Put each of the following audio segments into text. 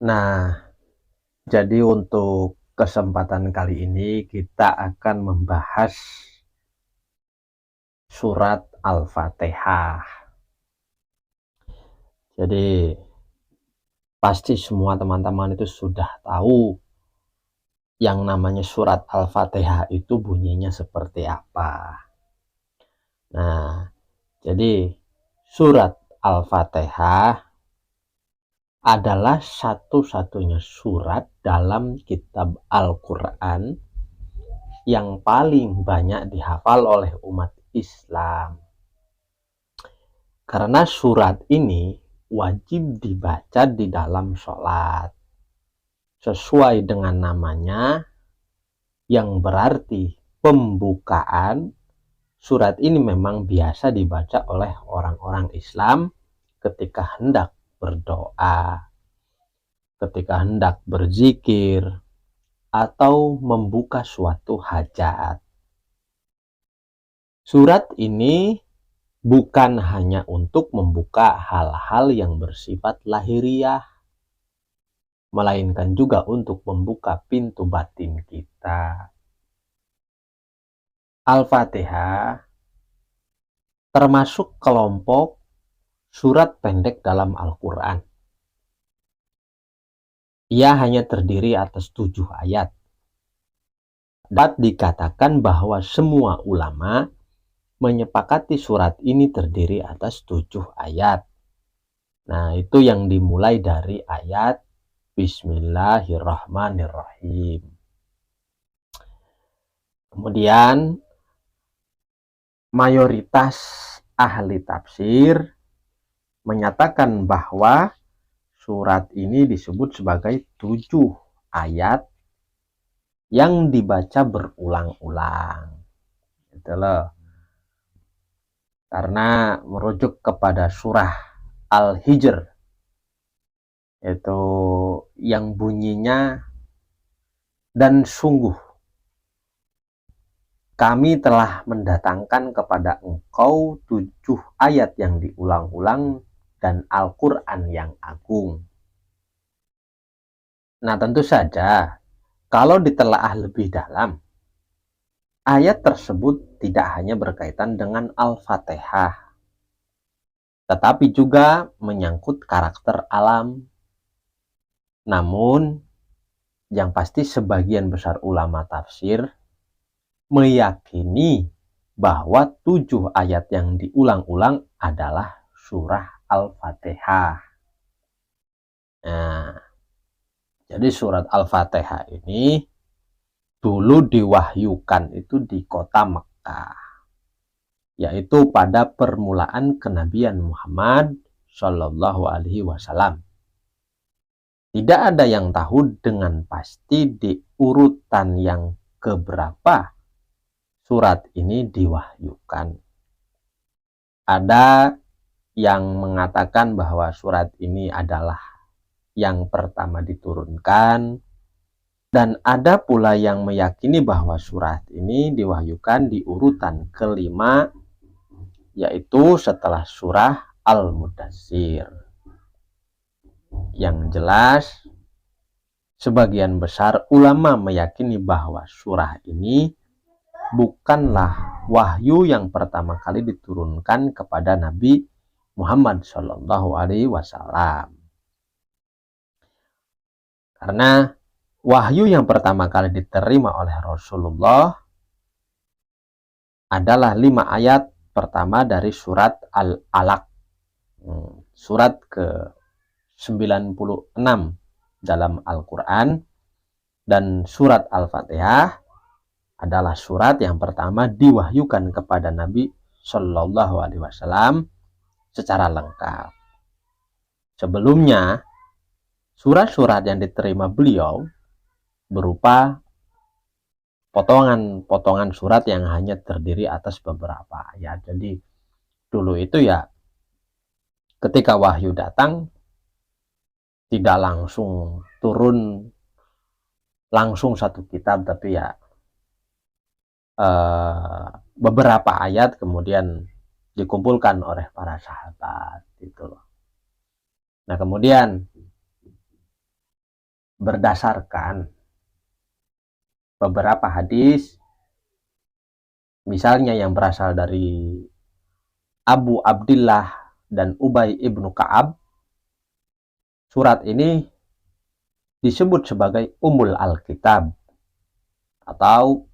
Nah, jadi untuk kesempatan kali ini kita akan membahas surat Al-Fatihah. Jadi pasti semua teman-teman itu sudah tahu yang namanya surat Al-Fatihah itu bunyinya seperti apa. Nah, jadi surat Al-Fatihah adalah satu-satunya surat dalam kitab Al-Quran yang paling banyak dihafal oleh umat Islam. Karena surat ini wajib dibaca di dalam sholat. Sesuai dengan namanya, yang berarti pembukaan, surat ini memang biasa dibaca oleh orang-orang Islam ketika hendak berdoa, ketika hendak berzikir, atau membuka suatu hajat. Surat ini bukan hanya untuk membuka hal-hal yang bersifat lahiriah, melainkan juga untuk membuka pintu batin kita. Al-Fatihah termasuk kelompok surat pendek dalam Al-Quran. Ia hanya terdiri atas 7 ayat. Dapat dikatakan bahwa semua ulama menyepakati surat ini terdiri atas 7 ayat. Nah, itu yang dimulai dari ayat Bismillahirrahmanirrahim. Kemudian mayoritas ahli tafsir menyatakan bahwa surat ini disebut sebagai 7 ayat yang dibaca berulang-ulang. Gitu loh. Karena merujuk kepada surah Al-Hijr, yaitu yang bunyinya, dan sungguh kami telah mendatangkan kepada engkau 7 ayat yang diulang-ulang dan Al-Quran yang agung. Nah, tentu saja kalau ditelaah lebih dalam, ayat tersebut tidak hanya berkaitan dengan Al-Fatihah, tetapi juga menyangkut karakter alam. Namun, yang pasti sebagian besar ulama tafsir meyakini bahwa 7 ayat yang diulang-ulang adalah surah Al-Fatihah. Nah, jadi surat Al-Fatihah ini dulu diwahyukan itu di kota Mekah, yaitu pada permulaan kenabian Muhammad Shallallahu Alaihi Wasallam. Tidak ada yang tahu dengan pasti di urutan yang keberapa surat ini diwahyukan. Ada yang mengatakan bahwa surat ini adalah yang pertama diturunkan, dan ada pula yang meyakini bahwa surat ini diwahyukan di urutan kelima, yaitu setelah surah Al-Mudaththir. Yang jelas, sebagian besar ulama meyakini bahwa surah ini bukanlah wahyu yang pertama kali diturunkan kepada Nabi Muhammad Shallallahu Alaihi Wasallam. Karena wahyu yang pertama kali diterima oleh Rasulullah adalah 5 ayat pertama dari surat Al-Alaq, surat ke-96 dalam Al-Quran, dan surat Al-Fatihah adalah surat yang pertama diwahyukan kepada Nabi Shallallahu Alaihi Wasallam secara lengkap. Sebelumnya, surat-surat yang diterima beliau berupa potongan-potongan surat yang hanya terdiri atas beberapa ayat. Jadi dulu itu ya, ketika wahyu datang tidak langsung turun langsung satu kitab, tapi ya beberapa ayat kemudian dikumpulkan oleh para sahabat gitu loh. Nah, kemudian berdasarkan beberapa hadis, misalnya yang berasal dari Abu Abdillah dan Ubay ibnu Ka'ab, surat ini disebut sebagai Ummul Alkitab atau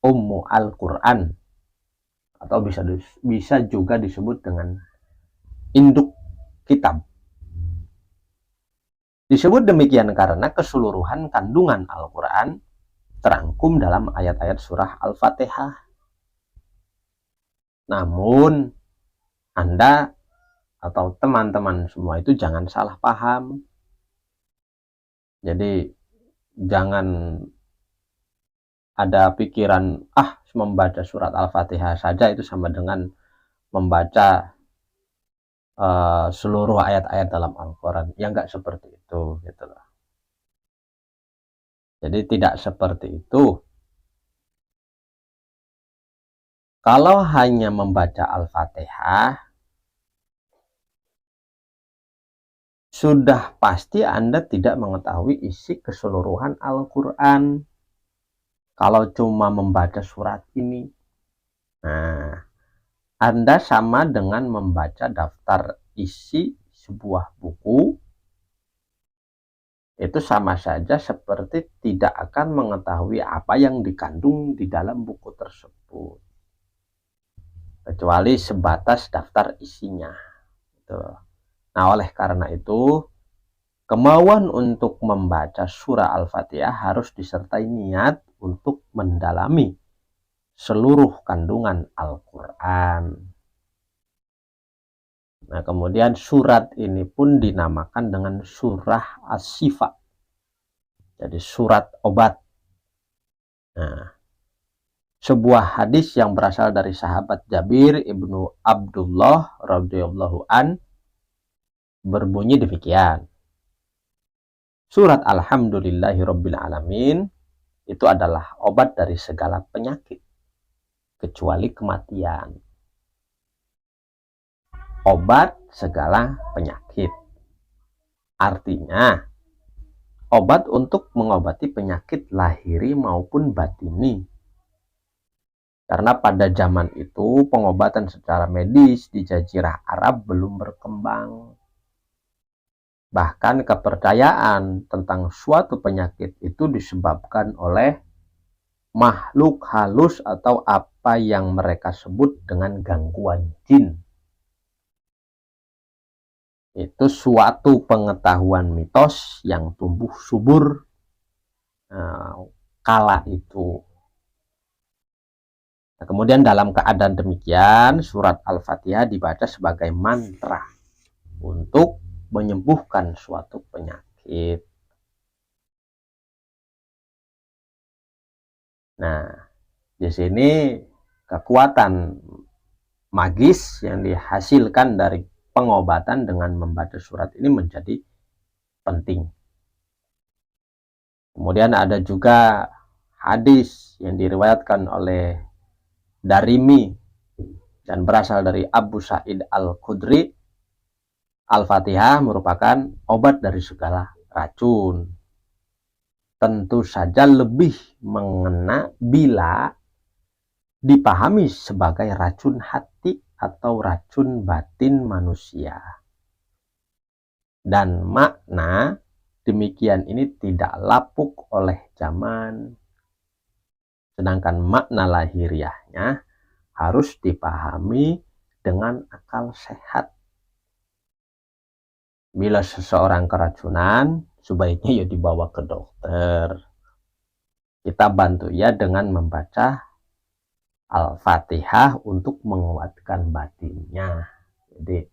Ummu Al-Quran, atau bisa juga disebut dengan induk kitab. Disebut demikian karena keseluruhan kandungan Al-Quran terangkum dalam ayat-ayat surah Al-Fatihah. Namun, Anda atau teman-teman semua itu jangan salah paham. Jadi, jangan ada pikiran, membaca surat Al-Fatihah saja itu sama dengan membaca seluruh ayat-ayat dalam Al-Quran. Ya nggak seperti itu, gitu loh. Jadi tidak seperti itu. Kalau hanya membaca Al-Fatihah, sudah pasti Anda tidak mengetahui isi keseluruhan Al-Quran. Kalau cuma membaca surat ini, nah, Anda sama dengan membaca daftar isi sebuah buku, itu sama saja seperti tidak akan mengetahui apa yang dikandung di dalam buku tersebut, kecuali sebatas daftar isinya. Nah, oleh karena itu, kemauan untuk membaca surah Al-Fatihah harus disertai niat untuk mendalami seluruh kandungan Al-Quran. Nah, kemudian surat ini pun dinamakan dengan surah As-Sifa. Jadi surat obat. Nah, sebuah hadis yang berasal dari sahabat Jabir ibnu Abdullah radhiyallahu an berbunyi demikian. Surat Alhamdulillahirabbil alamin itu adalah obat dari segala penyakit kecuali kematian. Obat segala penyakit. Artinya, obat untuk mengobati penyakit lahiri maupun batini. Karena pada zaman itu pengobatan secara medis di Jazirah Arab belum berkembang. Bahkan kepercayaan tentang suatu penyakit itu disebabkan oleh makhluk halus atau apa yang mereka sebut dengan gangguan jin. Itu suatu pengetahuan mitos yang tumbuh subur kala itu. Nah, kemudian dalam keadaan demikian, surat Al-Fatihah dibaca sebagai mantra untuk menyembuhkan suatu penyakit. Nah, di sini kekuatan magis yang dihasilkan dari pengobatan dengan membaca surat ini menjadi penting. Kemudian ada juga hadis yang diriwayatkan oleh Darimi dan berasal dari Abu Sa'id Al-Khudri. Al-Fatihah merupakan obat dari segala racun. Tentu saja lebih mengena bila dipahami sebagai racun hati atau racun batin manusia. Dan makna demikian ini tidak lapuk oleh zaman. Sedangkan makna lahiriahnya harus dipahami dengan akal sehat. Bila seseorang keracunan, sebaiknya ya dibawa ke dokter. Kita bantu ya dengan membaca Al-Fatihah untuk menguatkan batinnya. Jadi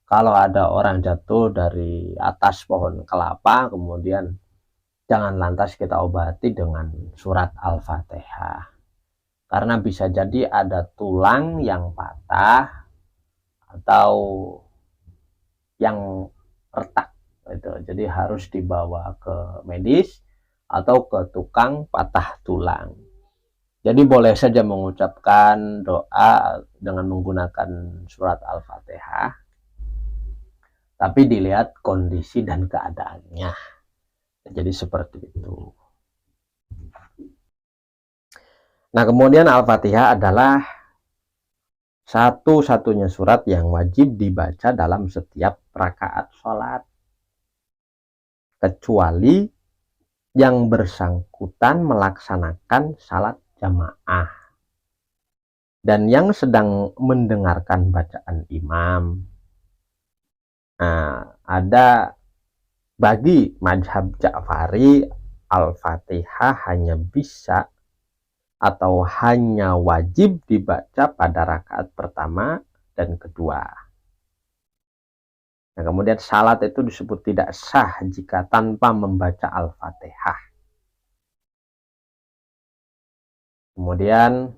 kalau ada orang jatuh dari atas pohon kelapa, kemudian jangan lantas kita obati dengan surat Al-Fatihah. Karena bisa jadi ada tulang yang patah atau yang retak. Gitu. Jadi harus dibawa ke medis atau ke tukang patah tulang. Jadi boleh saja mengucapkan doa dengan menggunakan surat Al-Fatihah, tapi dilihat kondisi dan keadaannya. Jadi seperti itu. Nah, kemudian Al-Fatihah adalah satu-satunya surat yang wajib dibaca dalam setiap rakaat sholat, kecuali yang bersangkutan melaksanakan salat jamaah dan yang sedang mendengarkan bacaan imam. Nah, ada bagi mazhab Ja'fari, Al-Fatihah hanya bisa atau hanya wajib dibaca pada rakaat pertama dan kedua. Nah, kemudian salat itu disebut tidak sah jika tanpa membaca Al-Fatihah. Kemudian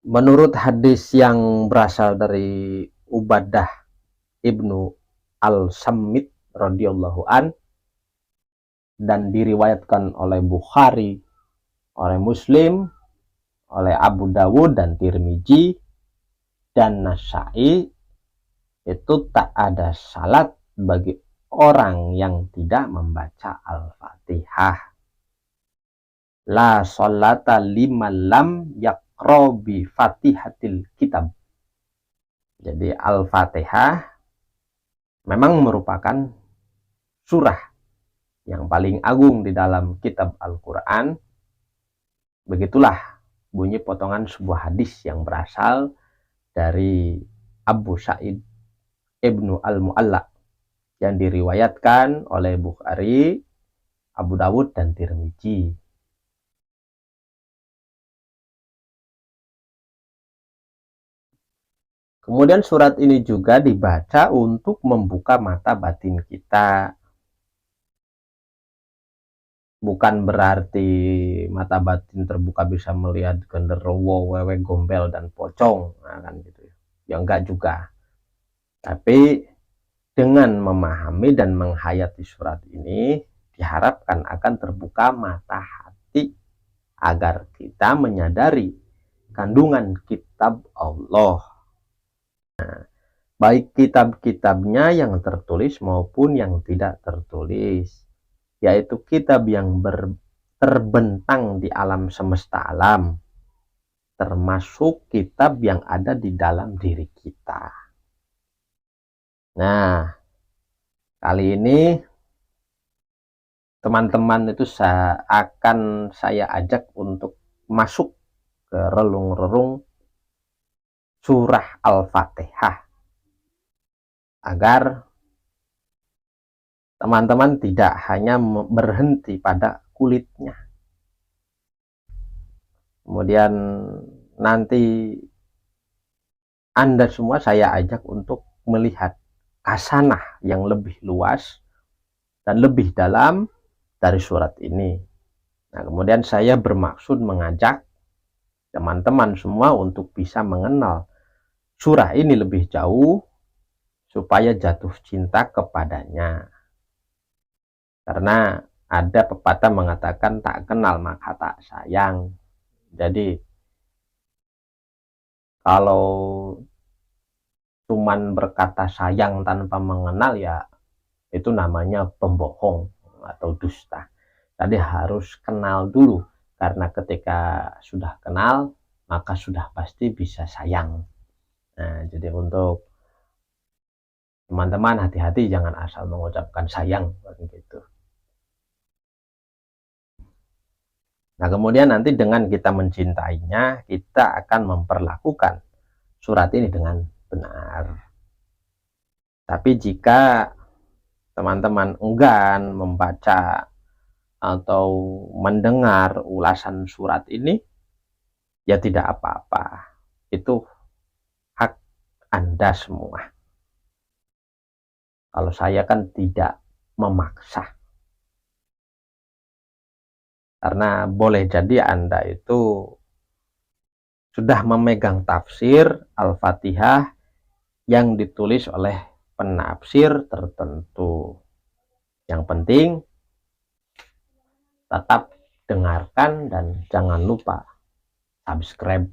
menurut hadis yang berasal dari Ubadah ibnu Al-Sammit radhiyallahu an dan diriwayatkan oleh Bukhari, oleh Muslim, oleh Abu Dawud dan Tirmizi dan Nasai, itu tak ada salat bagi orang yang tidak membaca Al-Fatihah. La sholata liman lam yaqra bi Fatihatil Kitab. Jadi Al-Fatihah memang merupakan surah yang paling agung di dalam kitab Al-Quran. Begitulah bunyi potongan sebuah hadis yang berasal dari Abu Sa'id ibnu Al-Mu'alla yang diriwayatkan oleh Bukhari, Abu Dawud, dan Tirmizi. Kemudian surat ini juga dibaca untuk membuka mata batin kita. Bukan berarti mata batin terbuka bisa melihat genderuwo, wewe, gombel, dan pocong. Nah, kan gitu. Ya enggak juga. Tapi dengan memahami dan menghayati surat ini, diharapkan akan terbuka mata hati agar kita menyadari kandungan kitab Allah. Nah, baik kitab-kitabnya yang tertulis maupun yang tidak tertulis, yaitu kitab yang terbentang di alam semesta alam, termasuk kitab yang ada di dalam diri kita. Nah, kali ini teman-teman itu akan saya ajak untuk masuk ke relung-relung surah Al-Fatihah agar teman-teman tidak hanya berhenti pada kulitnya. Kemudian nanti Anda semua saya ajak untuk melihat khasanah yang lebih luas dan lebih dalam dari surat ini. Nah, kemudian saya bermaksud mengajak teman-teman semua untuk bisa mengenal surah ini lebih jauh supaya jatuh cinta kepadanya. Karena ada pepatah mengatakan tak kenal maka tak sayang. Jadi kalau cuman berkata sayang tanpa mengenal, ya itu namanya pembohong atau dusta. Jadi harus kenal dulu, karena ketika sudah kenal maka sudah pasti bisa sayang. Nah, jadi untuk teman-teman hati-hati, jangan asal mengucapkan sayang begitu. Nah, kemudian nanti dengan kita mencintainya, kita akan memperlakukan surat ini dengan benar. Tapi jika teman-teman enggan membaca atau mendengar ulasan surat ini, ya tidak apa-apa. Itu hak Anda semua. Kalau saya kan tidak memaksa. Karena boleh jadi Anda itu sudah memegang tafsir Al-Fatihah yang ditulis oleh penafsir tertentu. Yang penting tetap dengarkan dan jangan lupa subscribe.